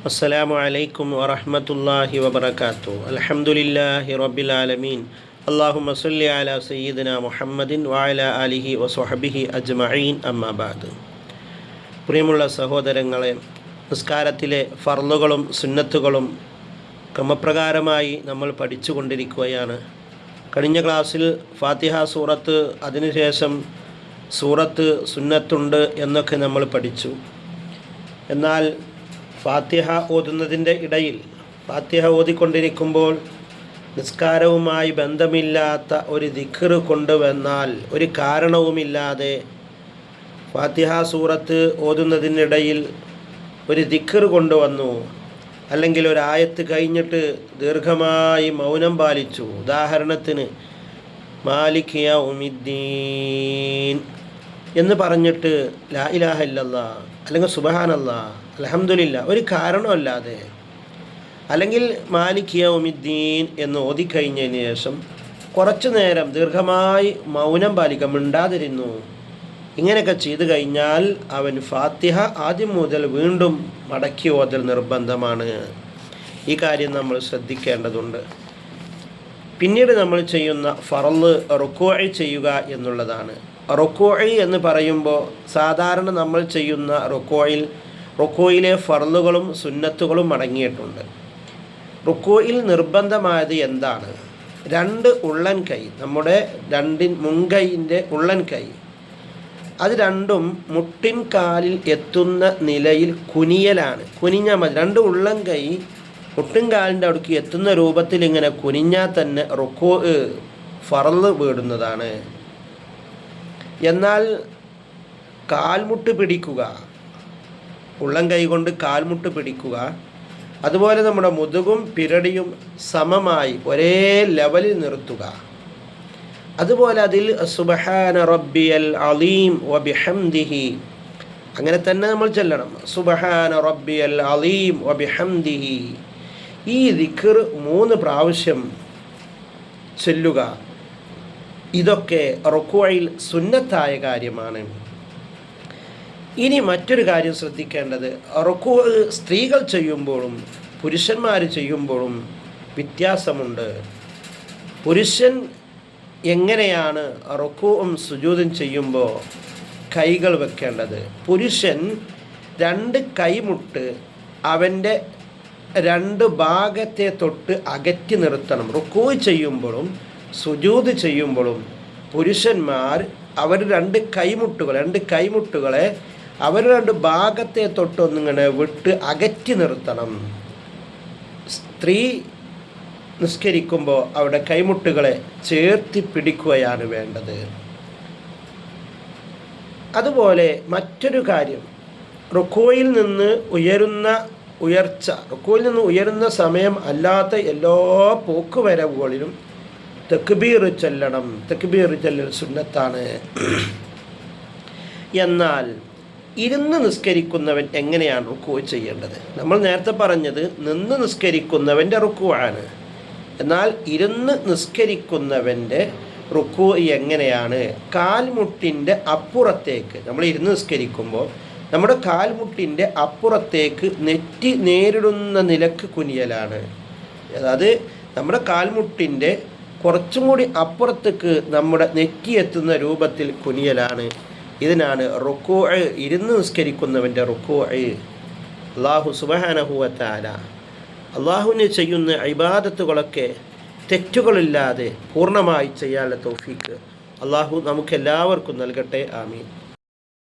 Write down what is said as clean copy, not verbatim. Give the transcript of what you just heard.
അസ്സലാമു അലൈക്കും വറഹ്മത്തുള്ളാഹി വബറകാതുഹു. അൽഹംദുലില്ലാഹി റബ്ബിൽ ആലമീൻ. അല്ലാഹുമ്മ സ്വല്ലി അലാ സയ്യിദിനാ മുഹമ്മദിൻ വഅലാ ആലിഹി വസ്വഹ്ബിഹി അജ്മഈൻ. അമ്മാ ബഅദ്. പ്രിയമുള്ള സഹോദരങ്ങളെ, നിസ്കാരത്തിലെ ഫർളുകളും സുന്നത്തുകളും ക്രമപ്രകാരമായി നമ്മൾ പഠിച്ചുകൊണ്ടിരിക്കുകയാണ്. കഴിഞ്ഞ ക്ലാസ്സിൽ ഫാത്തിഹ സൂറത്ത്, അതിനുശേഷം സൂറത്ത് സുന്നത്തുണ്ട് എന്നൊക്കെ നമ്മൾ പഠിച്ചു. എന്നാൽ ഫാത്തിഹ ഓതുന്നതിൻ്റെ ഇടയിൽ, ഫാത്തിഹ ഓതിക്കൊണ്ടിരിക്കുമ്പോൾ നിസ്കാരവുമായി ബന്ധമില്ലാത്ത ഒരു ദിക്ർ കൊണ്ടുവന്നാൽ, ഒരു കാരണവുമില്ലാതെ ഫാത്തിഹ സൂറത്ത് ഓതുന്നതിനിടയിൽ ഒരു ദിക്ർ കൊണ്ടുവന്നു, അല്ലെങ്കിൽ ഒരായത്ത് കഴിഞ്ഞിട്ട് ദീർഘമായി മൗനം പാലിച്ചു. ഉദാഹരണത്തിന് മാലിക് യൗമിദ്ദീൻ എന്ന് പറഞ്ഞിട്ട് ലാ ഇലാഹ ഇല്ലല്ലാഹ് അല്ലെങ്കിൽ സുബ്ഹാനല്ലാഹ് അൽഹംദുലില്ലാഹ് ഒരു കാരണമല്ലാതെ, അല്ലെങ്കിൽ മാലിക് യൗമിദ്ദീൻ എന്ന് ഓതിക്കഴിഞ്ഞതിന് ശേഷം കുറച്ചു നേരം ദീർഘമായി മൗനം പാലിക്കാൻ മിണ്ടാതിരുന്നു, ഇങ്ങനെയൊക്കെ ചെയ്തു കഴിഞ്ഞാൽ അവൻ ഫാത്തിഹ ആദ്യം മുതൽ വീണ്ടും മടക്കി ഓതൽ നിർബന്ധമാണ്. ഈ കാര്യം നമ്മൾ ശ്രദ്ധിക്കേണ്ടതുണ്ട്. പിന്നീട് നമ്മൾ ചെയ്യുന്ന ഫർള് റുക്കൂഅ് ചെയ്യുക എന്നുള്ളതാണ്. റുക്കൂഅ് എന്ന് പറയുമ്പോൾ സാധാരണ നമ്മൾ ചെയ്യുന്ന റുക്കൂഇലെ ഫർളുകളും സുന്നത്തുകളും അടങ്ങിയിട്ടുണ്ട്. റുക്കൂഇൽ നിർബന്ധമായത് എന്താണ്? രണ്ട് ഉള്ളൻ കൈ, നമ്മുടെ മുൻകൈയിൻ്റെ ഉള്ളൻ കൈ, അത് രണ്ടും മുട്ടിൻ കാലിൽ എത്തുന്ന നിലയിൽ കുനിയലാണ്. കുനിഞ്ഞാൽ മതി. രണ്ട് ഉള്ളൻ കൈ മുട്ടിൻ കാലിൻ്റെ അവിടേക്ക് എത്തുന്ന രൂപത്തിൽ ഇങ്ങനെ കുനിഞ്ഞാൽ തന്നെ റുക്കൂഅ് ഫർള് വീടുന്നതാണ്. എന്നാൽ കാൽമുട്ട് പിടിക്കുക, ഉള്ളം കൈ കൊണ്ട് കാൽമുട്ട് പിടിക്കുക, അതുപോലെ നമ്മുടെ മുതുകും പിരടിയും സമമായി ഒരേ ലെവലിൽ നിർത്തുക. അതുപോലെ അതിൽ സുബ്ഹാന റബ്ബിയൽ അലീം വബിഹംദിഹി, അങ്ങനെ തന്നെ നമ്മൾ ചൊല്ലണം. സുബ്ഹാന റബ്ബിയൽ അലീം വബിഹംദിഹി. ഈ ദിക്ർ 3 പ്രാവശ്യം ചൊല്ലുക. ഇതൊക്കെ റുക്കൂഇൽ സുന്നത്തായ കാര്യമാണ്. ഇനി മറ്റൊരു കാര്യം ശ്രദ്ധിക്കേണ്ടത്, റുക്കൂഅ് സ്ത്രീകൾ ചെയ്യുമ്പോഴും പുരുഷന്മാർ ചെയ്യുമ്പോഴും വ്യത്യാസമുണ്ട്. പുരുഷൻ എങ്ങനെയാണ് റുക്കൂഉം സുജൂദും ചെയ്യുമ്പോൾ കൈകൾ വെക്കേണ്ടത്? പുരുഷൻ 2 കൈമുട്ട് അവൻ്റെ 2 ഭാഗത്തെ തൊട്ട് അകറ്റി നിർത്തണം. റുക്കൂഅ് ചെയ്യുമ്പോഴും സുജൂദ് ചെയ്യുമ്പോഴും പുരുഷന്മാർ അവർ 2 കൈമുട്ടുകളെ അവർ 2 ഭാഗത്തെ തൊട്ടൊന്നിങ്ങനെ വിട്ട് അകറ്റി നിർത്തണം. സ്ത്രീ നിസ്കരിക്കുമ്പോൾ അവിടെ കൈമുട്ടുകളെ ചേർത്തി പിടിക്കുകയാണ് വേണ്ടത്. അതുപോലെ മറ്റൊരു കാര്യം, റുക്കൂഇൽ നിന്ന് ഉയരുന്ന സമയം അല്ലാത്ത എല്ലാ പോക്കുവരവുകളിലും തക്ബീർ ചൊല്ലണം. തക്ബീർ ചൊല്ലൽ സുന്നത്താണ്. എന്നാൽ ഇരുന്ന് നിസ്കരിക്കുന്നവൻ എങ്ങനെയാണ് റുക്കൂഅ് ചെയ്യേണ്ടത്? നമ്മൾ നേരത്തെ പറഞ്ഞത് നിന്ന് നിസ്കരിക്കുന്നവൻ്റെ റുക്കൂഅാണ്. എന്നാൽ ഇരുന്ന് നിസ്കരിക്കുന്നവൻ്റെ റുക്കൂഅ് എങ്ങനെയാണ്? കാൽമുട്ടിൻ്റെ അപ്പുറത്തേക്ക്, നമ്മൾ ഇരുന്ന് നിസ്കരിക്കുമ്പോൾ നമ്മുടെ കാൽമുട്ടിൻ്റെ അപ്പുറത്തേക്ക് നെറ്റി നേരിടുന്ന നിലക്ക് കുനിയലാണ്. അതായത് നമ്മുടെ കാൽമുട്ടിൻ്റെ കുറച്ചും കൂടി അപ്പുറത്തേക്ക് നമ്മുടെ നെറ്റി എത്തുന്ന രൂപത്തിൽ കുനിയലാണ്. ഇതിനാണ് റുക്കൂഅ്, ഇരുന്ന് നിസ്കരിക്കുന്നവൻ്റെ റുക്കൂഅ്. അല്ലാഹു സുബ്ഹാനഹു വ തആല അല്ലാഹുവിന് ചെയ്യുന്ന ഇബാദത്തുകളൊക്കെ തെറ്റുകളില്ലാതെ പൂർണ്ണമായി ചെയ്യാനുള്ള തൗഫീക്ക് അല്ലാഹു നമുക്കെല്ലാവർക്കും നൽകട്ടെ. ആമീൻ.